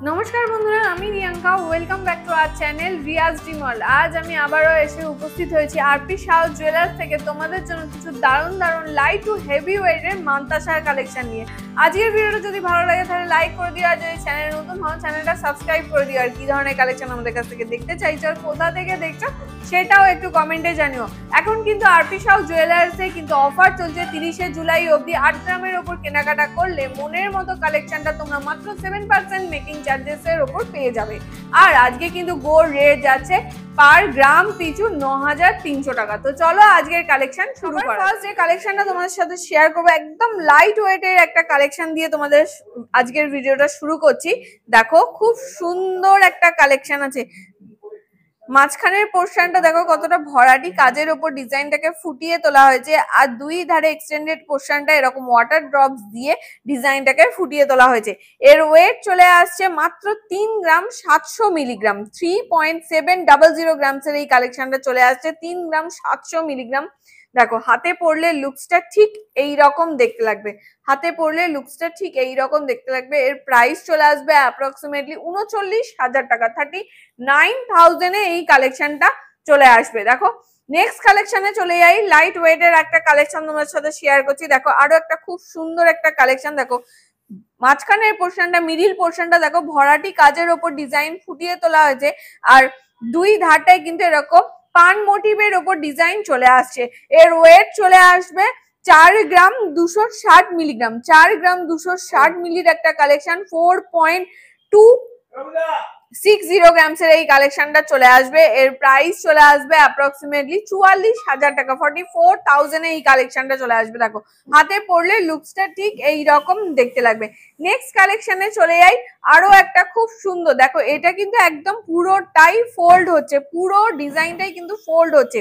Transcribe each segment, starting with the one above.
নমস্কার বন্ধুরা, আমি Riyanka. Welcome back to our channel রিয়াজ ডিমল। আজ আমি আবারও এসে উপস্থিত হয়েছি আরপি শাহ জুয়েলার্স থেকে তোমাদের জন্য কিছু দারুণ দারুণ লাইট টু হেভি ওয়েটের মান্তাসার কালেকশন নিয়ে। আজকের ভিডিওটা যদি ভালো লাগে তাহলে লাইক করে দিও, আর যদি চ্যানেল নতুন হও চ্যানেলটা সাবস্ক্রাইব করে দিও। আর কি ধরনের কালেকশন আমাদের কাছ থেকে দেখতে চাইছো আর কোথা থেকে দেখছো সেটাও একটু কমেন্টে জানিও। এখন কিন্তু আরপি শাহ জুয়েলার্সে কিন্তু অফার চলছে 30শে জুলাই অবধি। 8 গ্রামের ওপর কেনাকাটা করলে মনের মতো কালেকশনটা তোমরা মাত্র 7% মেকিং চার্জেসের ওপর পেয়ে যাবে। আর আজকে কিন্তু গোল্ড রেট যাচ্ছে পার গ্রাম পিছু 9300 টাকা। তো চলো আজকের কালেকশন শুরু করা। ফার্স্ট যে কালেকশনটা তোমাদের সাথে শেয়ার করবো, একদম লাইট ওয়েটের একটা কালেকশন দিয়ে তোমাদের আজকের ভিডিওটা শুরু করছি। দেখো খুব সুন্দর একটা কালেকশন আছে। মাঝখানের পোর্শনটা দেখো কতটা ভরাটি কাজের ওপর ডিজাইনটাকে ফুটিয়ে তোলা হয়েছে, আর দুই ধারে এক্সটেন্ডেড পোর্শনটা এরকম ওয়াটার ড্রপস দিয়ে ডিজাইনটাকে ফুটিয়ে তোলা হয়েছে। এর ওয়েট চলে আসছে মাত্র 3 গ্রাম 700 মিলিগ্রাম। 3.700 গ্রামসের এই কালেকশনটা চলে আসছে 3 গ্রাম 700 মিলিগ্রাম। দেখো হাতে পরলে লুকসটা ঠিক এই রকম দেখতে লাগবে। হাতে পরলে লুকসটা ঠিক এই রকম দেখতে লাগবে। এর প্রাইস চলে আসবে অ্যাপ্রক্সিমেটলি 39,000 টাকা। 39,000 এই কালেকশনটা চলে আসবে। দেখো নেক্সট কালেকশনে চলে যাই। লাইট ওয়েটের একটা কালেকশন তোমার সাথে শেয়ার করছি। দেখো আরো একটা খুব সুন্দর একটা কালেকশন। দেখো মাঝখানের পোর্শনটা, মিডিল পোর্শনটা দেখো ভরাটি কাজের ওপর ডিজাইন ফুটিয়ে তোলা হয়েছে, আর দুই ধারটায় কিন্তু এরকম পান মোটিভের ওপর ডিজাইন চলে আসছে। এর ওয়েট চলে আসবে 4 গ্রাম 260 মিলিগ্রাম। 4 গ্রাম 260 মিলির একটা কালেকশন। 4.260 গ্রামসের এই কালেকশনটা চলে আসবে। এর প্রাইস চলে আসবে অ্যাপ্রক্সিমেটলি 44,000 টাকা। 44,000 এই কালেকশনটা চলে আসবে। দেখো হাতে পরলে লুকসটা ঠিক এই রকম দেখতে লাগবে। নেক্সট কালেকশনে চলে যাই। আরো একটা খুব সুন্দর, দেখো এটা কিন্তু একদম পুরোটাই ফোল্ড হচ্ছে, পুরো ডিজাইনটাই কিন্তু ফোল্ড হচ্ছে।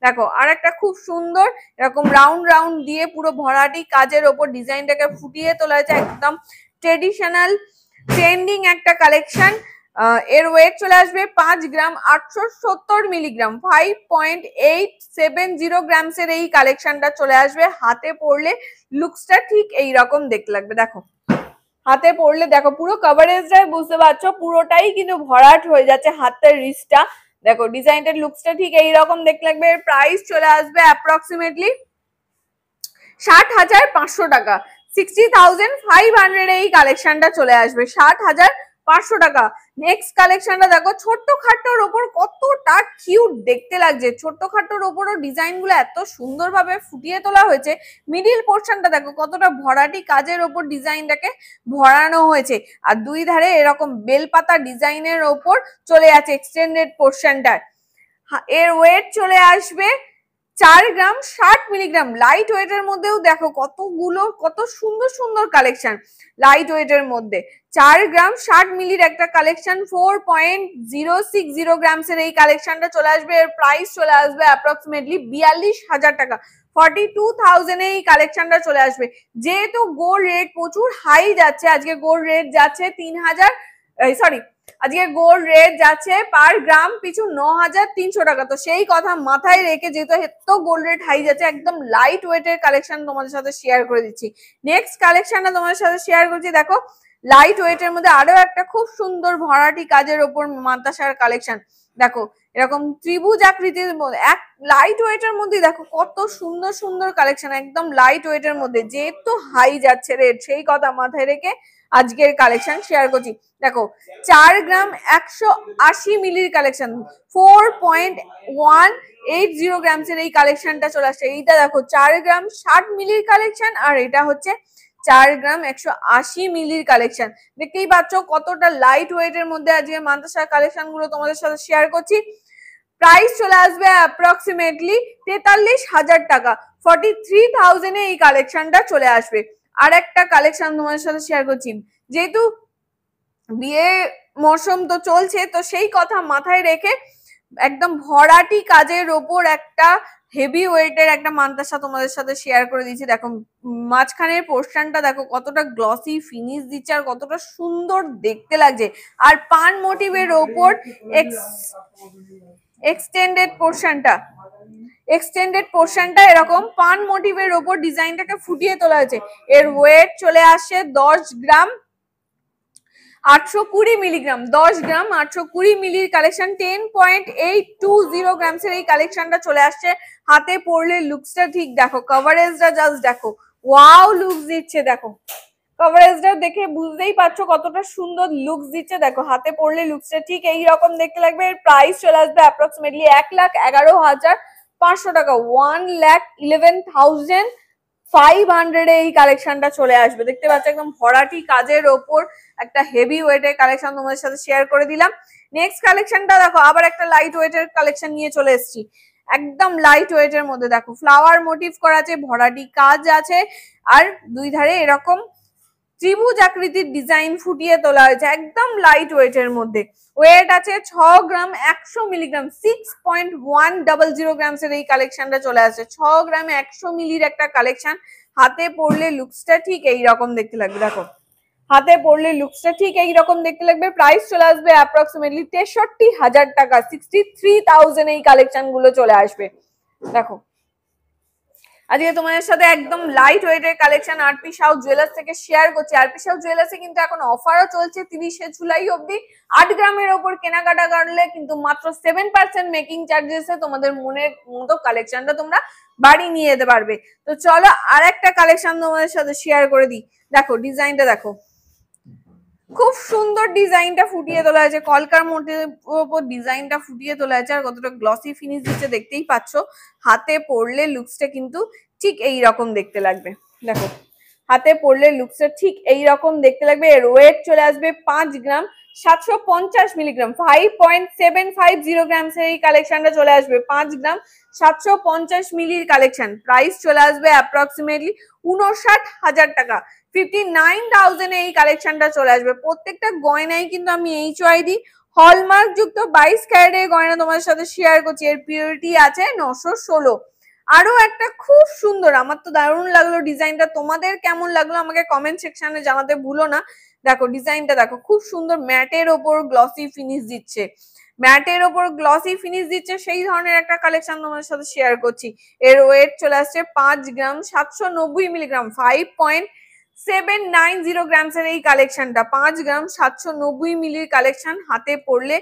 দেখো আর একটা খুব সুন্দর এরকম রাউন্ড রাউন্ড দিয়ে পুরো ভরাটি কাজের ওপর ডিজাইনটাকে ফুটিয়ে তোলা হয়েছে। একদম ট্রেডিশনাল ট্রেন্ডিং একটা কালেকশন। এর ওয়েট চলে আসবে 5 গ্রাম 870 মিলিগ্রাম। 5.870 গ্রামসের এই কালেকশনটা চলে আসবে। হাতে পরলে লুকসটা ঠিক এই রকম দেখতে লাগবে। দেখো হাতে পরলে দেখো পুরো কভারেজটাই বুঝতে পারছো, পুরোটাই কিন্তু ভরাট হয়ে যাচ্ছে হাতের রিস্টটা। দেখো ডিজাইনটার লুকসটা ঠিক এই রকম দেখতে লাগবে। এর প্রাইস চলে আসবে অ্যাপ্রক্সিমেটলি 60,500 টাকা। 60,500 এই কালেকশনটা চলে আসবে। 60,500 টাকা। নেক্সট কালেকশনটা দেখো ছোট্ট খাট্টোর ওপর কতটা কিউট দেখতে লাগছে। ছোট্ট খাট্টোর ওপরও ডিজাইন গুলো এত সুন্দর ভাবে ফুটিয়ে তোলা হয়েছে। মিডিল পোর্শনটা দেখো কতটা ভরাটি কাজের ওপর ডিজাইনটাকে ভরানো হয়েছে, আর দুই ধারে এরকম বেলপাতা ডিজাইনের ওপর চলে আছে এক্সটেন্ডেড পোর্শনটার। এর ওয়েট চলে আসবে 4 গ্রাম 60 মিলিগ্রাম। লাইট ওয়েটের মধ্যেও দেখো কতগুলো কত সুন্দর সুন্দর কালেকশন লাইট ওয়েটের মধ্যে। 4 গ্রাম 60 মিলির একটা কালেকশন। 4.060 গ্রামসের এই কালেকশনটা চলে আসবে। এর প্রাইস চলে আসবে অ্যাপ্রক্সিমেটলি 42,000 টাকা। 42,000 এই কালেকশনটা চলে আসবে। যেহেতু গোল্ড রেট প্রচুর হাই যাচ্ছে, আজকে গোল্ড রেট যাচ্ছে 3,000, সরি আজকে গোল্ড রেট যাচ্ছে পার গ্রাম পিছু 9,300 টাকা। তো সেই কথা মাথায় রেখে যেহেতু এত গোল্ড রেট হাই যাচ্ছে, একদম লাইট ওয়েটের কালেকশন তোমাদের সাথে শেয়ার করে দিচ্ছি। নেক্সট কালেকশনটা তোমাদের সাথে শেয়ার করছি। দেখো লাইট ওয়েটের মধ্যে আরো একটা খুব সুন্দর ভরাটি কাজের ওপর মান্তাসার কালেকশন। দেখো এরকম ত্রিভুজ আকৃতির মধ্যে এক লাইট ওয়েটের মধ্যে দেখো কত সুন্দর সুন্দর কালেকশন, একদম লাইট ওয়েটের মধ্যে। যেহেতু হাই যাচ্ছে রেট, সেই কথা মাথায় রেখে আজকের কালেকশন শেয়ার করছি। দেখো 4 গ্রাম 180 মিলির কালেকশন। 4.180 গ্রামসের এই কালেকশনটা চলে আসছে। এইটা দেখো 4 গ্রাম 60 মিলির কালেকশন, আর এটা হচ্ছে 4 গ্রাম 180 মিলির কালেকশন। দেখতেই পাচ্ছ কতটা লাইট ওয়েটের মধ্যে আজকে মান্তাসার কালেকশন গুলো তোমাদের সাথে শেয়ার করছি। প্রাইস চলে আসবে অ্যাপ্রক্সিমেটলি 43,000 টাকা। 43,000 এই কালেকশনটা চলে আসবে। আর একটা কালেকশন তোমাদের সাথে শেয়ার করছি। যেহেতু বিয়ে মরশুম তো চলছে, তো সেই কথা মাথায় রেখে একদম ভরাটি কাজের ওপর একটা হেভি ওয়েটের একটা মান্তাসা তোমাদের সাথে শেয়ার করে দিচ্ছি। দেখো মাঝখানের পোর্শনটা দেখো কতটা গ্লসি ফিনিশ দিচ্ছে আর কতটা সুন্দর দেখতে লাগছে। আর পান মোটিভের ওপর এক্সটেন্ডেড পোর্শনটা এরকম পান মোটিভের ওপর ডিজাইনটাকে ফুটিয়ে তোলা হয়েছে। এর ওয়েট চলে আসে 10 গ্রাম 820 মিলিগ্রাম, 10 গ্রাম 820 মিলির কালেকশন, 10.820 গ্রামসের এই কালেকশনটা চলে আসছে। হাতে পরলে লুকসটা ঠিক দেখো, কভারেজটা জাস্ট দেখো, ওয়াও লুকস দিচ্ছে। দেখো কভারেজটা দেখে বুঝতেই পারছো কতটা সুন্দর লুকস দিচ্ছে। দেখো হাতে পরলে লুকসটা ঠিক এইরকম দেখতে লাগবে। এর প্রাইস চলে আসবে অ্যাপ্রক্সিমেটলি 1,11,500 টাকা, 1,11,500 এই কালেকশনটা চলে আসবে। দেখতে পাচ্ছ একদম ভরাটি কাজের ওপর একটা হেভি ওয়েটের কালেকশন তোমাদের সাথে শেয়ার করে দিলাম। নেক্সট কালেকশনটা দেখো, আবার একটা লাইট ওয়েটের কালেকশন নিয়ে চলে এসেছি। একদম লাইট ওয়েটের মধ্যে দেখো ফ্লাওয়ার মোটিভ করা আছে, ভরাটি কাজ আছে, আর দুই ধারে এরকম ত্রিভুজ আকৃতির ডিজাইন ফুটিয়ে তোলা হয়েছে, একদম লাইট ওয়েটের মধ্যে। ওয়েট আছে 6 গ্রাম 100 মিলিগ্রাম, 6.100 গ্রামসের এই কালেকশনটা চলে আসছে। 6 গ্রামে 100 মিলির একটা কালেকশন। হাতে পরলে লুকসটা ঠিক এইরকম দেখতে লাগবে। দেখো হাতে পরলে লুকসটা ঠিক এইরকম দেখতে লাগবে। প্রাইস চলে আসবে অ্যাপ্রক্সিমেটলি 63,000 টাকা, 63,000 এই কালেকশন গুলো চলে আসবে। দেখো আজকে তোমাদের সাথে একদম লাইট ওয়েটের কালেকশন আরপি সাউ জুয়েলার্স থেকে শেয়ার করছি। আরপি সাউ জুয়েলার্সে কিন্তু এখন অফারও চলছে 30শে জুলাই অবধি। 8 গ্রামের ওপর কেনাকাটা করলে কিন্তু মাত্র 7% মেকিং চার্জেসে তোমাদের মনের মতো কালেকশনটা তোমরা বাড়ি নিয়ে যেতে পারবে। তো চলো আর একটা কালেকশন তোমাদের সাথে শেয়ার করে দিই। দেখো ডিজাইনটা দেখো, খুব সুন্দর ডিজাইনটা ফুটিয়ে তোলা হয়েছে, কলকার মধ্যে উপর ডিজাইনটা ফুটিয়ে তোলা হয়েছে, আর কতটা গ্লসি ফিনিশ দিচ্ছে দেখতেই পাচ্ছ। হাতে পরলে লুকসটা কিন্তু ঠিক এই রকম দেখতে লাগবে। দেখো হাতে পরলে লুকসটা ঠিক এই রকম দেখতে লাগবে। এর ওয়েট চলে আসবে 5 গ্রাম 750 মিলিগ্রাম, 5.750 গ্রামসের এই কালেকশনটা চলে আসবে। 5 গ্রাম 750 মিলির কালেকশন। প্রাইস চলে আসবে অ্যাপ্রক্সিমেটলি 59,000 টাকা, 59,000 এই কালেকশনটা চলে আসবে। প্রত্যেকটা গয়নাই কিন্তু আমি HYD হলমার্ক যুক্ত 22 ক্যারেটের গয়না তোমাদের সাথে শেয়ার করছি। এর পিউরিটি আছে 916। আরো একটা খুব সুন্দর, আমার তো দারুণ লাগলো ডিজাইনটা, তোমাদের কেমন লাগলো আমাকে কমেন্ট সেকশনে জানাতে ভুলো না। দেখো ডিজাইনটা দেখো, খুব সুন্দর ম্যাটের ওপর গ্লসি ফিনিশ দিচ্ছে, ম্যাটের ওপর গ্লসি ফিনিশ দিচ্ছে, সেই ধরনের একটা কালেকশন তোমাদের সাথে শেয়ার করছি। এর ওয়েট চলে আসছে 5 গ্রাম 790 মিলিগ্রাম, 5.790 গ্রামসের এই কালেকশনটা। 5 গ্রাম 790 মিলির কালেকশন। হাতে পরলে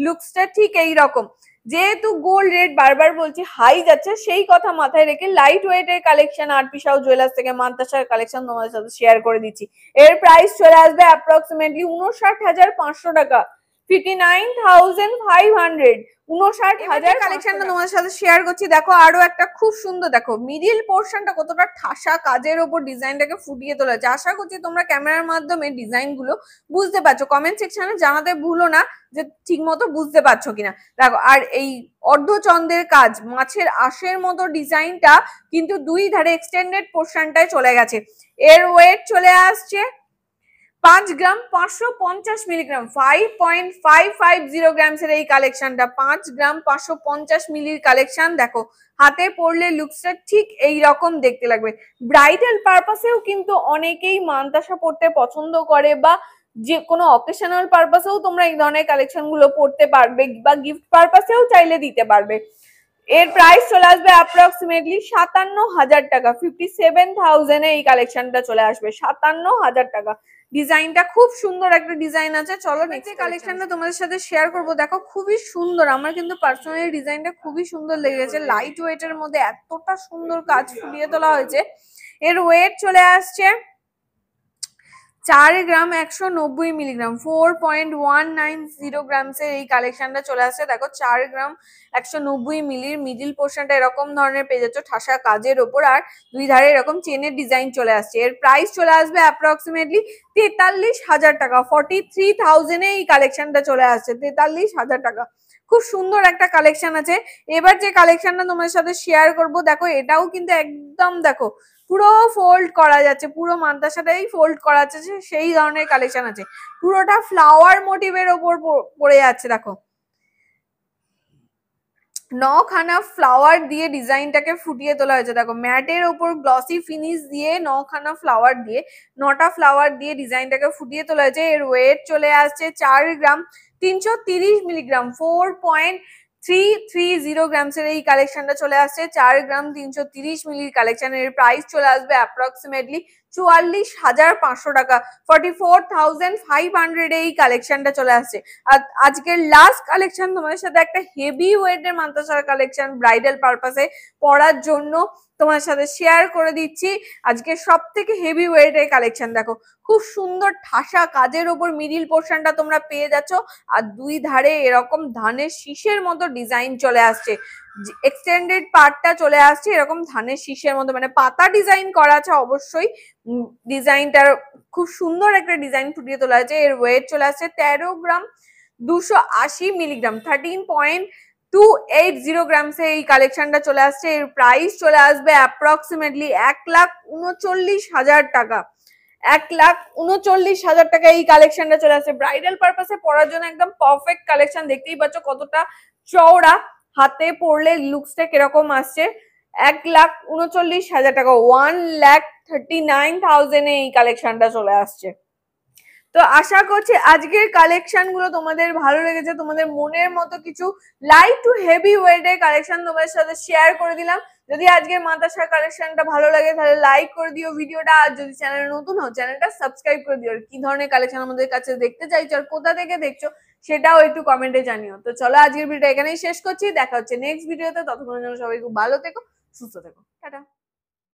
লুকসটা ঠিক এই রকম। যেহেতু গোল্ড রেট বারবার বলছি হাই যাচ্ছে, সেই কথা মাথায় রেখে লাইট ওয়েটের কালেকশন আরপি সাউ জুয়েলার্স থেকে মান্তাসার কালেকশন তোমাদের সাথে শেয়ার করে দিচ্ছি। এর প্রাইস চলে আসবে অ্যাপ্রক্সিমেটলি 59,500 টাকা, 59,500, 59,000 কালেকশনটা তোমাদের সাথে শেয়ার করছি। দেখো আরো একটা খুব সুন্দর, দেখো মিডিল পোর্শনটা কতটা ঠাসা কাজের ওপর ডিজাইনটাকে ফুটিয়ে তোলা হয়েছে। আশা করছি তোমরা ক্যামেরার মাধ্যমে ডিজাইন গুলো বুঝতে পারছো। কমেন্ট সেকশনে জানাতে ভুলো না যে ঠিক মতো বুঝতে পারছো কিনা। দেখো আর এই অর্ধচন্দ্রের কাজ, মাছের আঁশের মতো ডিজাইনটা কিন্তু দুই ধারে এক্সটেন্ডেড পোর্শনটায় চলে গেছে। এর ওয়েট চলে আসছে 5 গ্রাম 550 মিলিগ্রাম, 5.550 গ্রামসের এই কালেকশনটা। 5 গ্রাম 550 মিলির কালেকশন। দেখো হাতে পরলে লুকসটা ঠিক এই রকম দেখতে লাগবে। ব্রাইডাল পারপাসেও কিন্তু অনেকেই মান্তাসা পরতে পছন্দ করে, বা যে কোনো অকেশনাল পারপাসেও তোমরা এই ধরনের কালেকশন গুলো পরতে পারবে, বা গিফট পারপাসেও চাইলে দিতে পারবে। এর প্রাইস চলে আসবে অ্যাপ্রক্সিমেটলি 57,000 টাকা, 57,000 এই কালেকশনটা চলে আসবে। 57,000 টাকা। ডিজাইনটা খুব সুন্দর একটা ডিজাইন আছে। চলো নেক্সট কালেকশনটা তোমাদের সাথে শেয়ার করব। দেখো খুবই সুন্দর, আমার কিন্তু পার্সোনালি ডিজাইনটা খুবই সুন্দর লেগেছে। লাইট ওয়েটের মধ্যে এতটা সুন্দর কাজ ফুটিয়ে তোলা হয়েছে। এর ওয়েট চলে আসছে 4 গ্রাম 190 মিলিগ্রাম, 4.190 গ্রামসের এই কালেকশনটা চলে আসছে। দেখো 4 গ্রাম 190 মিলির মিডিল পোর্শনটা এরকম ধরনের পেয়ে যাচ্ছ ঠাসা কাজের ওপর, আর দুই ধারে এরকম চেনের ডিজাইন চলে আসছে। এর প্রাইস চলে আসবে অ্যাপ্রক্সিমেটলি 43,000 টাকা, 43,000 এই কালেকশনটা চলে আসছে। 43,000 টাকা। খুব সুন্দর একটা কালেকশন আছে। এবার যে কালেকশনটা তোমাদের সাথে শেয়ার করব, দেখো এটাও কিন্তু একদম দেখো পুরো ফোল্ড করা যাচ্ছে, পুরো মান্তাসাটাই ফোল্ড করা যাচ্ছে, সেই ধরনের কালেকশন আছে। পুরোটা ফ্লাওয়ার মোটিভের ওপর পড়ে যাচ্ছে। দেখো 9খানা ফ্লাওয়ার দিয়ে ডিজাইনটাকে ফুটিয়ে তোলা হয়েছে। দেখো ম্যাটের ওপর গ্লসি ফিনিশ দিয়ে 9খানা ফ্লাওয়ার দিয়ে, 9টা ফ্লাওয়ার দিয়ে ডিজাইনটাকে ফুটিয়ে তোলা হয়েছে। এর ওয়েট চলে আসছে 4 গ্রাম 330 মিলিগ্রাম, 4.330 গ্রামসের এই কালেকশনটা চলে আসছে। 4 গ্রাম 330 মিলির কালেকশন। এর প্রাইস চলে আসবে অ্যাপ্রক্সিমেটলি 44,500 টাকা, 44,500 এই কালেকশনটা চলে আসছে। আর আজকের লাস্ট কালেকশন তোমাদের সাথে একটা হেভি ওয়েটের মান্তাসার কালেকশন ব্রাইডাল পারপাসে পরার জন্য তোমার সাথে শেয়ার করে দিচ্ছি। আজকে সব থেকে হেভি ওয়েটের কালেকশন দেখো, খুব সুন্দর ঠাসা কাজের ওপর মিডিল পোর্শনটা তোমরা পেয়ে যাচ্ছ, আর দুই ধারে এরকম ধানের শীষের মতো ডিজাইন চলে আসছে, এক্সটেন্ডেড পার্টটা চলে আসছে এরকম ধানের শীষের মতো, মানে পাতা ডিজাইন করা আছে অবশ্যই। ডিজাইনটার খুব সুন্দর একটা ডিজাইন ফুটিয়ে তোলা আছে। এর ওয়েট চলে আসছে 13 গ্রাম 280 মিলিগ্রাম, 13.280 গ্রামসে এই কালেকশনটা চলে আসছে। এর প্রাইস চলে আসবে অ্যাপ্রক্সিমেটলি 1,39,000 টাকা। 1,39,000 টাকা এই কালেকশনটা চলে আসছে। ব্রাইডাল পারপাসে পরার জন্য একদম পারফেক্ট কালেকশন। দেখতেই পাচ্ছ কতটা চওড়া, হাতে পরলে লুকসটা কিরকম আসছে। 1,39,000 টাকা, 1,39,000 এই কালেকশনটা চলে আসছে। তো আশা করছি আজকের কালেকশন গুলো তোমাদের ভালো লেগেছে, তোমাদের মনের মতো কিছু লাইট টু হেভি ওয়েটের কালেকশন তোমাদের সাথে শেয়ার করে দিলাম। যদি আজকের মান্তাসার কালেকশনটা ভালো লাগে তাহলে লাইক করে দিও ভিডিওটা, আর যদি চ্যানেল নতুন হও চ্যানেলটা সাবস্ক্রাইব করে দিও। আর কি ধরনের কালেকশন আমাদের কাছে দেখতে চাইছো আর কোথা থেকে দেখছো সেটাও একটু কমেন্টে জানিও। তো চলো আজকের ভিডিওটা এখানেই শেষ করছি, দেখা হচ্ছে নেক্সট ভিডিওতে। ততক্ষণের জন্য সবাই খুব ভালো থেকো, সুস্থ থেকো, টাটা।